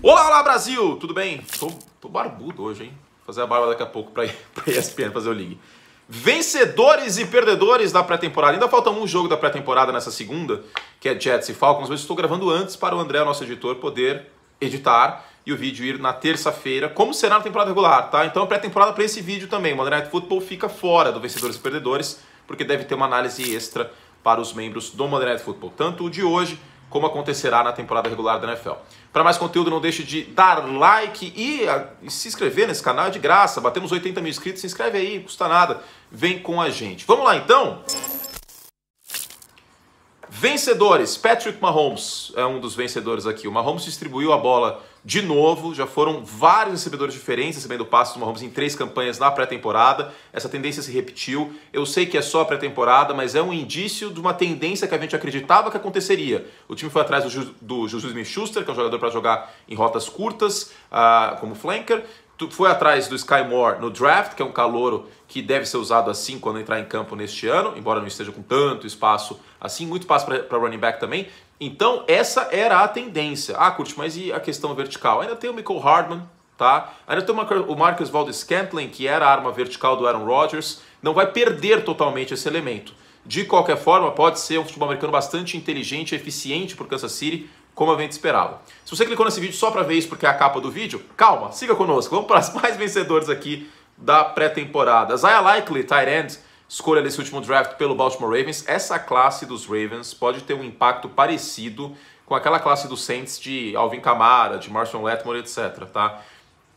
Olá, olá Brasil! Tudo bem? Tô barbudo hoje, hein? Vou fazer a barba daqui a pouco pra ESPN fazer o League. Vencedores e perdedores da pré-temporada. Ainda falta um jogo da pré-temporada nessa segunda, que é Jets e Falcons, mas estou gravando antes para o André, nosso editor, poder editar e o vídeo ir na terça-feira, como será na temporada regular, tá? Então a pré-temporada para esse vídeo também. O Monday Night Football fica fora do vencedores e perdedores, porque deve ter uma análise extra para os membros do Monday Night Football, tanto o de hoje como acontecerá na temporada regular da NFL. Para mais conteúdo, não deixe de dar like e se inscrever nesse canal, é de graça. Batemos 80 mil inscritos, se inscreve aí, não custa nada. Vem com a gente. Vamos lá, então? Vencedores. Patrick Mahomes é um dos vencedores aqui. O Mahomes distribuiu a bola de novo. Já foram vários recebedores diferentes recebendo passes do Mahomes em 3 campanhas na pré-temporada. Essa tendência se repetiu. Eu sei que é só a pré-temporada, mas é um indício de uma tendência que a gente acreditava que aconteceria. O time foi atrás do Juju Smith-Schuster, que é um jogador para jogar em rotas curtas, como flanker. Foi atrás do Sky Moore no draft, que é um calouro que deve ser usado assim quando entrar em campo neste ano, embora não esteja com tanto espaço assim, muito espaço para running back também. Então essa era a tendência. Ah, Curti, mas e a questão vertical? Ainda tem o Mecole Hardman, tá? Ainda tem o Marcus Valdes-Scantling, que era a arma vertical do Aaron Rodgers. Não vai perder totalmente esse elemento. De qualquer forma, pode ser um futebol americano bastante inteligente e eficiente por Kansas City, como a gente esperava. Se você clicou nesse vídeo só para ver isso porque é a capa do vídeo, calma, siga conosco. Vamos para os mais vencedores aqui da pré-temporada. Isaiah Likely, tight end, escolha desse último draft pelo Baltimore Ravens. Essa classe dos Ravens pode ter um impacto parecido com aquela classe dos Saints de Alvin Kamara, de Marshon Lattimore, etc. Tá?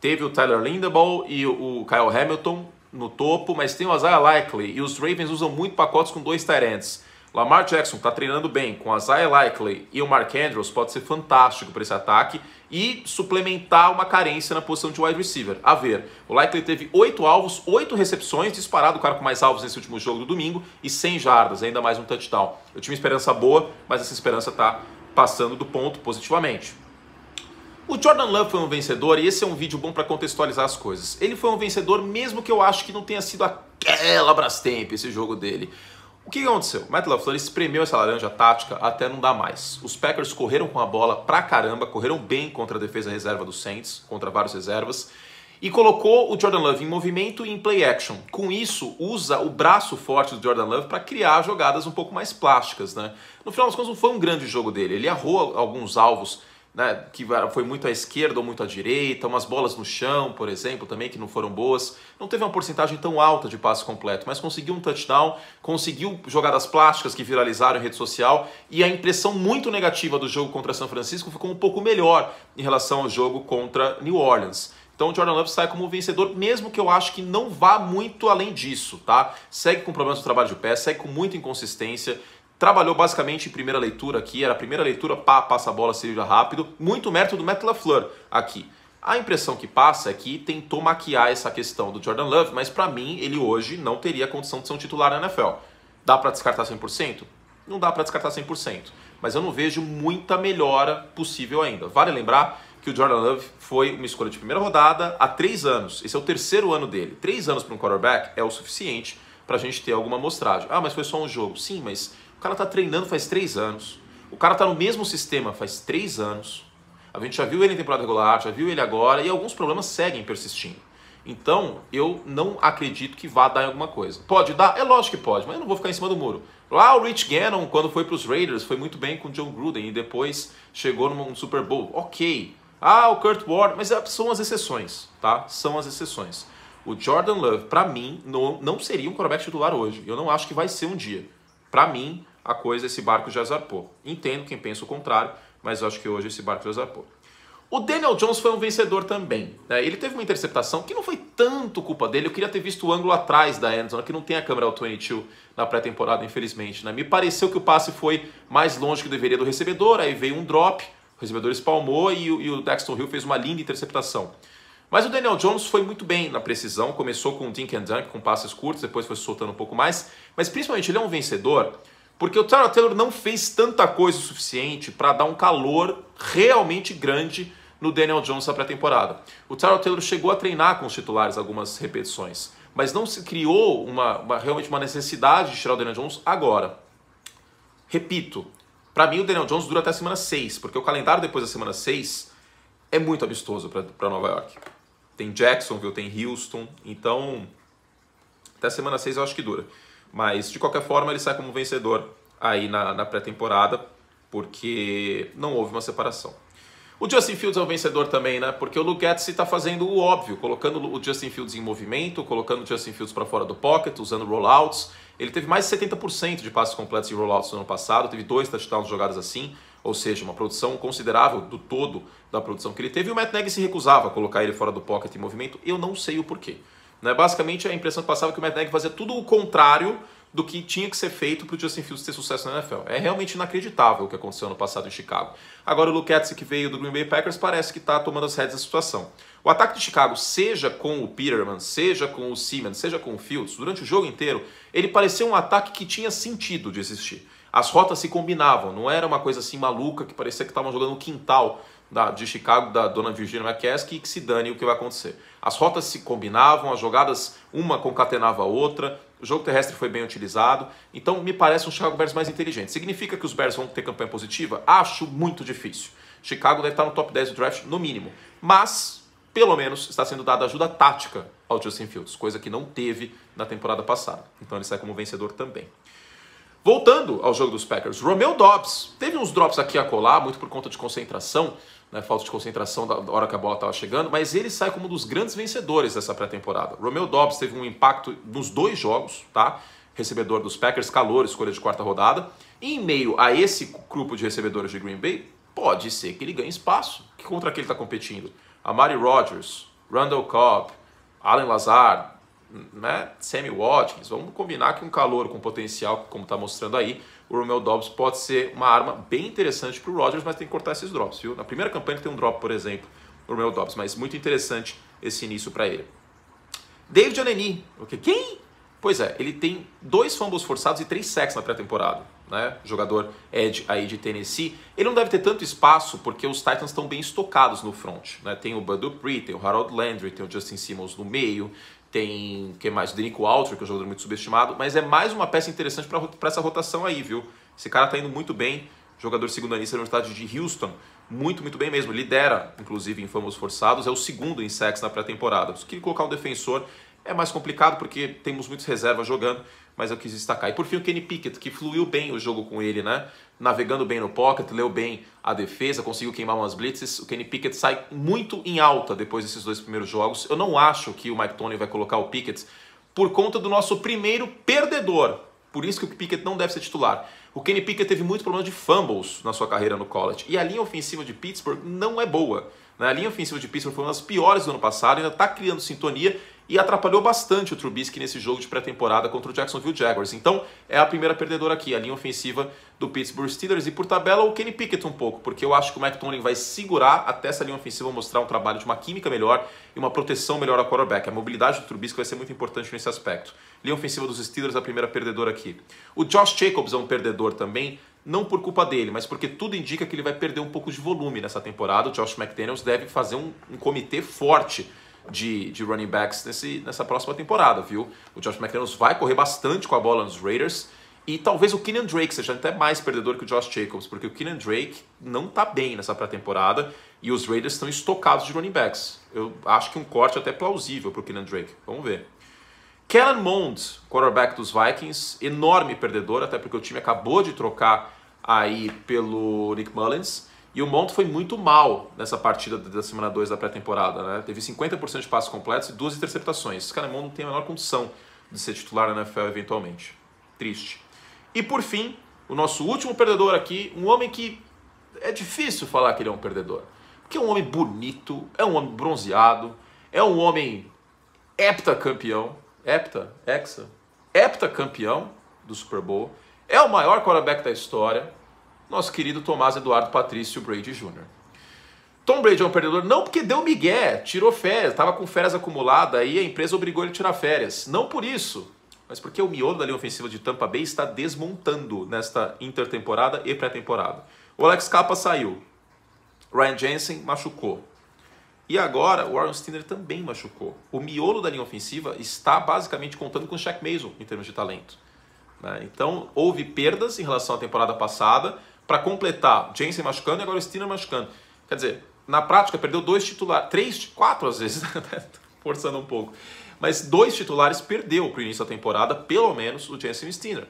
Teve o Tyler Linderbaum e o Kyle Hamilton no topo, mas tem o Isaiah Likely e os Ravens usam muito pacotes com 2 tight ends. Lamar Jackson está treinando bem com a Isaiah Likely e o Mark Andrews, pode ser fantástico para esse ataque e suplementar uma carência na posição de wide receiver. A ver, o Likely teve 8 alvos, 8 recepções, disparado o cara com mais alvos nesse último jogo do domingo e 100 jardas, ainda mais um touchdown. Eu tinha uma esperança boa, mas essa esperança está passando do ponto positivamente. O Jordan Love foi um vencedor e esse é um vídeo bom para contextualizar as coisas. Ele foi um vencedor mesmo que eu acho que não tenha sido aquela Brastemp esse jogo dele. O que aconteceu? Matt LaFleur espremeu essa laranja tática até não dar mais. Os Packers correram com a bola pra caramba, correram bem contra a defesa reserva dos Saints, contra vários reservas, e colocou o Jordan Love em movimento e em play action. Com isso, usa o braço forte do Jordan Love para criar jogadas um pouco mais plásticas, né? No final das contas, não foi um grande jogo dele. Ele errou alguns alvos, né, que foi muito à esquerda ou muito à direita, umas bolas no chão, por exemplo, também que não foram boas. Não teve uma porcentagem tão alta de passe completo, mas conseguiu um touchdown, conseguiu jogadas plásticas que viralizaram em rede social e a impressão muito negativa do jogo contra São Francisco ficou um pouco melhor em relação ao jogo contra New Orleans. Então o Jordan Love sai como vencedor, mesmo que eu acho que não vá muito além disso, tá? Segue com problemas no trabalho de pé, segue com muita inconsistência. Trabalhou basicamente em primeira leitura aqui, era a primeira leitura, passa a bola, seja rápido. Muito mérito do Matt LaFleur aqui. A impressão que passa é que tentou maquiar essa questão do Jordan Love, mas para mim ele hoje não teria condição de ser um titular na NFL. Dá para descartar 100%? Não dá para descartar 100%, mas eu não vejo muita melhora possível ainda. Vale lembrar que o Jordan Love foi uma escolha de primeira rodada há 3 anos. Esse é o 3º ano dele. 3 anos para um quarterback é o suficiente para a gente ter alguma amostragem. Ah, mas foi só um jogo. Sim, mas o cara tá treinando faz 3 anos. O cara tá no mesmo sistema faz 3 anos. A gente já viu ele em temporada regular, já viu ele agora e alguns problemas seguem persistindo. Então, eu não acredito que vá dar em alguma coisa. Pode dar? É lógico que pode, mas eu não vou ficar em cima do muro. Lá o Rich Gannon, quando foi para os Raiders, foi muito bem com o John Gruden e depois chegou num Super Bowl. Ok. Ah, o Kurt Warner, mas são as exceções, tá? São as exceções. O Jordan Love, para mim, não seria um quarterback titular hoje. Eu não acho que vai ser um dia. Para mim, a coisa, esse barco já zarpou. Entendo quem pensa o contrário, mas eu acho que hoje esse barco já zarpou. O Daniel Jones foi um vencedor também. Ele teve uma interceptação que não foi tanto culpa dele. Eu queria ter visto o ângulo atrás da endzone, que não tem a câmera All-22 na pré-temporada, infelizmente. Me pareceu que o passe foi mais longe que deveria do recebedor, aí veio um drop, o recebedor espalmou e o Daxton Hill fez uma linda interceptação. Mas o Daniel Jones foi muito bem na precisão, começou com um dink and dunk, com passes curtos, depois foi soltando um pouco mais, mas principalmente ele é um vencedor porque o Tyrod Taylor não fez tanta coisa o suficiente para dar um calor realmente grande no Daniel Jones na pré-temporada. O Tyrod Taylor chegou a treinar com os titulares algumas repetições, mas não se criou realmente uma necessidade de tirar o Daniel Jones agora. Repito, para mim o Daniel Jones dura até a semana 6, porque o calendário depois da semana 6 é muito amistoso para Nova York. Tem Jacksonville, tem Houston, então até semana 6 eu acho que dura. Mas de qualquer forma ele sai como vencedor aí na pré-temporada, porque não houve uma separação. O Justin Fields é um vencedor também, né? Porque o Luke Getsy está fazendo o óbvio, colocando o Justin Fields em movimento, colocando o Justin Fields para fora do pocket, usando rollouts. Ele teve mais de 70% de passes completos em rollouts no ano passado, teve 2 touchdowns jogadas assim, ou seja, uma produção considerável do todo da produção que ele teve. E o Matt Nagy se recusava a colocar ele fora do pocket em movimento, eu não sei o porquê. Né? Basicamente, a impressão que passava é que o Matt Nagy fazia tudo o contrário do que tinha que ser feito para o Justin Fields ter sucesso na NFL. É realmente inacreditável o que aconteceu no passado em Chicago. Agora o Luke Getsy, que veio do Green Bay Packers, parece que está tomando as rédeas da situação. O ataque de Chicago, seja com o Peterman, seja com o Simmons, seja com o Fields, durante o jogo inteiro, ele parecia um ataque que tinha sentido de existir. As rotas se combinavam, não era uma coisa assim maluca que parecia que estavam jogando no quintal de Chicago, da dona Virginia McCaskey, e que se dane o que vai acontecer. As rotas se combinavam, as jogadas, uma concatenava a outra, o jogo terrestre foi bem utilizado, então me parece um Chicago Bears mais inteligente. Significa que os Bears vão ter campanha positiva? Acho muito difícil. Chicago deve estar no top 10 do draft, no mínimo. Mas, pelo menos, está sendo dada ajuda tática ao Justin Fields, coisa que não teve na temporada passada. Então ele sai como vencedor também. Voltando ao jogo dos Packers, Romeo Doubs teve uns drops aqui a colar, muito por conta de concentração, né, falta de concentração da hora que a bola estava chegando, mas ele sai como um dos grandes vencedores dessa pré-temporada. Romeo Doubs teve um impacto nos 2 jogos, tá? Recebedor dos Packers, calor, escolha de 4ª rodada. E em meio a esse grupo de recebedores de Green Bay, pode ser que ele ganhe espaço. Contra quem ele está competindo? Amari Rodgers, Randall Cobb, Allen Lazard, né? Sammy Watkins. Vamos combinar que um calouro com potencial, como está mostrando aí, o Romeo Doubs pode ser uma arma bem interessante para o Rodgers, mas tem que cortar esses drops, viu? Na primeira campanha ele tem um drop, por exemplo, o Romeo Doubs, mas muito interessante esse início para ele. David Oneni, okay. Quem? Pois é, ele tem 2 fumbles forçados e 3 sacks na pré-temporada, né? Jogador edge aí de Tennessee. Ele não deve ter tanto espaço porque os Titans estão bem estocados no front, né? Tem o Bud Dupree, tem o Harold Landry, tem o Justin Simmons no meio, tem, quem mais? O Denico Autry, que é um jogador muito subestimado, mas é mais uma peça interessante para essa rotação aí, viu? Esse cara tá indo muito bem, jogador segundo-anista da Universidade de Houston, muito bem mesmo, lidera, inclusive, em fumbles forçados, é o segundo em sacks na pré-temporada. Se queria colocar um defensor, é mais complicado porque temos muitas reservas jogando, mas eu quis destacar. E por fim o Kenny Pickett, que fluiu bem o jogo com ele, né? Navegando bem no pocket, leu bem a defesa, conseguiu queimar umas blitzes. O Kenny Pickett sai muito em alta depois desses 2 primeiros jogos. Eu não acho que o Mike Tomlin vai colocar o Pickett por conta do nosso primeiro perdedor. Por isso que o Pickett não deve ser titular. O Kenny Pickett teve muito problema de fumbles na sua carreira no college. E a linha ofensiva de Pittsburgh não é boa. A linha ofensiva de Pittsburgh foi uma das piores do ano passado, ainda está criando sintonia e atrapalhou bastante o Trubisky nesse jogo de pré-temporada contra o Jacksonville Jaguars. Então, é a primeira perdedora aqui, a linha ofensiva do Pittsburgh Steelers. E por tabela, o Kenny Pickett um pouco, porque eu acho que o Mike Tomlin vai segurar até essa linha ofensiva mostrar um trabalho de uma química melhor e uma proteção melhor ao quarterback. A mobilidade do Trubisky vai ser muito importante nesse aspecto. Linha ofensiva dos Steelers, a primeira perdedora aqui. O Josh Jacobs é um perdedor também, não por culpa dele, mas porque tudo indica que ele vai perder um pouco de volume nessa temporada. O Josh McDaniels deve fazer um comitê forte de running backs nessa próxima temporada, viu? O Josh McDaniels vai correr bastante com a bola nos Raiders e talvez o Kenyan Drake seja até mais perdedor que o Josh Jacobs, porque o Kenyan Drake não tá bem nessa pré-temporada e os Raiders estão estocados de running backs. Eu acho que um corte até plausível para o Kenyan Drake. Vamos ver. Kellen Mond, quarterback dos Vikings, enorme perdedor, até porque o time acabou de trocar aí pelo Nick Mullins. E o Mond foi muito mal nessa partida da semana 2 da pré-temporada, né? Teve 50% de passos completos e 2 interceptações. Esse cara não tem a menor condição de ser titular na NFL eventualmente. Triste. E por fim, o nosso último perdedor aqui, um homem que é difícil falar que ele é um perdedor. Porque é um homem bonito, é um homem bronzeado, é um homem heptacampeão, heptacampeão do Super Bowl, é o maior quarterback da história, nosso querido Tomás Eduardo Patrício Brady Jr. Tom Brady é um perdedor não porque deu migué, tirou férias, estava com férias acumuladas e a empresa obrigou ele a tirar férias. Não por isso, mas porque o miolo da linha ofensiva de Tampa Bay está desmontando nesta intertemporada e pré-temporada. O Alex Capa saiu, Ryan Jensen machucou. E agora o Warren Stinner também machucou. O miolo da linha ofensiva está basicamente contando com o Shaq Mason em termos de talento. Então houve perdas em relação à temporada passada, para completar Jensen machucando e agora o Stinner machucando. Quer dizer, na prática, perdeu 2 titulares, 3, 4 às vezes, forçando um pouco. Mas 2 titulares perdeu para o início da temporada, pelo menos o Jansen Steiner.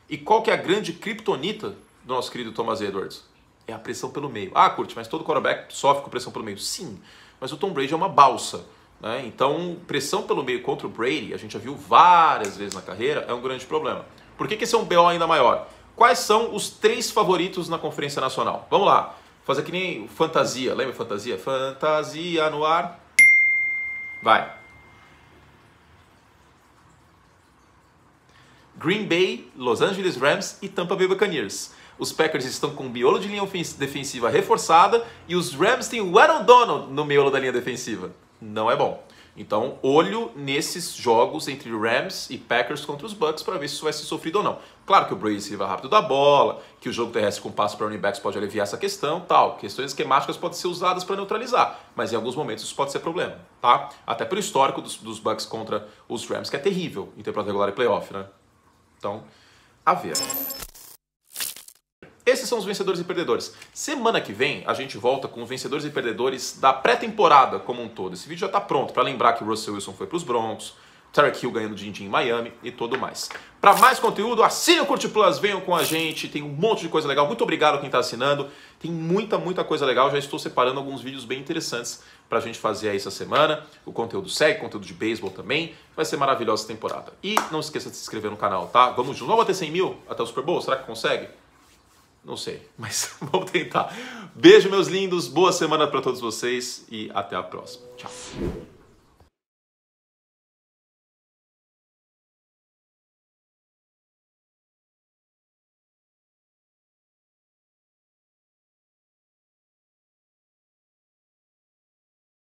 E qual que é a grande criptonita do nosso querido Thomas Edwards? É a pressão pelo meio. Ah, Curti, mas todo quarterback sofre com pressão pelo meio. Sim, mas o Tom Brady é uma balsa, né? Então, pressão pelo meio contra o Brady, a gente já viu várias vezes na carreira, é um grande problema. Por que esse é um BO ainda maior? Quais são os 3 favoritos na Conferência Nacional? Vamos lá, fazer que nem fantasia. Lembra fantasia? Fantasia no ar. Vai. Green Bay, Los Angeles Rams e Tampa Bay Buccaneers. Os Packers estão com o miolo de linha defensiva reforçada e os Rams têm o Aaron Donald no miolo da linha defensiva. Não é bom. Então, olho nesses jogos entre Rams e Packers contra os Bucks para ver se isso vai ser sofrido ou não. Claro que o Brady se livra rápido da bola, que o jogo terrestre com passo para running backs pode aliviar essa questão, tal. Questões esquemáticas podem ser usadas para neutralizar, mas em alguns momentos isso pode ser problema, tá? Até pelo histórico dos Bucks contra os Rams, que é terrível em temporada regular e playoff, né? Então, a ver. Esses são os vencedores e perdedores. Semana que vem a gente volta com os vencedores e perdedores da pré-temporada como um todo. Esse vídeo já está pronto para lembrar que o Russell Wilson foi para os Broncos, Tyreek Hill ganhando din-din em Miami e tudo mais. Para mais conteúdo, assine o Curti Plus, venham com a gente, tem um monte de coisa legal. Muito obrigado a quem está assinando, tem muita coisa legal. Já estou separando alguns vídeos bem interessantes para a gente fazer aí essa semana. O conteúdo segue, conteúdo de beisebol também. Vai ser maravilhosa essa temporada. E não esqueça de se inscrever no canal, tá? Vamos juntos. Vamos bater 100 mil até o Super Bowl? Será que consegue? Não sei, mas vamos tentar. Beijo, meus lindos. Boa semana para todos vocês e até a próxima. Tchau.